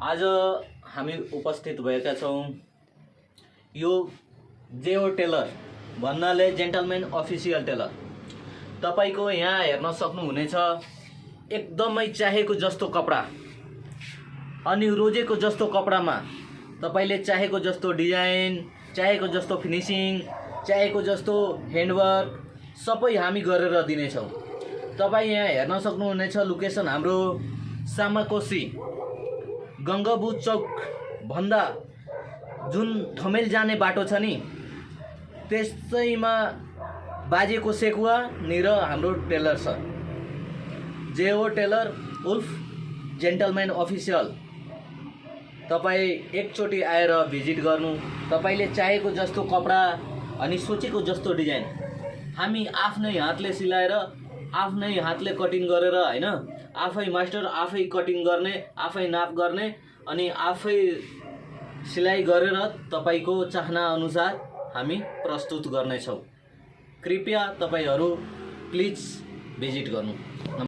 आज हामी उपस्थित भएका छौँ यो जेओ टेलर भन्नाले जेन्टलमेन अफिसियल टेलर। तपाईको यहाँ हेर्न सक्नुहुनेछ एकदमै चाहेको जस्तो कपडा अनि रोजेको जस्तो कपडामा तपाईले चाहेको जस्तो डिजाइन, चाहेको जस्तो फिनिसिङ, चाहेको जस्तो ह्यान्डवर्क सबै हामी गरेर दिनेछौँ। तपाई यहाँ हेर्न सक्नुहुनेछ लोकेसन हाम्रो सामाकोसी गंगाबु चौक भन्दा जुन थमेल जाने बाटो छ नि त्यसैमा बाजेको सेकुवा निर हाम्रो टेलर छ। जेओ टेलर उल्फ जेन्टलमेन अफिसियल। तपाई एकचोटी आएर भिजिट गर्नु। तपाईले चाहेको जस्तो कपडा अनि सोचेको जस्तो डिजाइन हामी आफ्नै हातले सिलाएर आफ्नै हातले कटिङ गरेर हैन, आफै मास्टर, आफै कटिङ गर्ने, आफै नाप गर्ने अनि आफै सिलाइ गरेर तपाईको चाहना अनुसार हामी प्रस्तुत गर्नेछौँ। कृपया तपाईहरु प्लिज भिजिट गर्नु।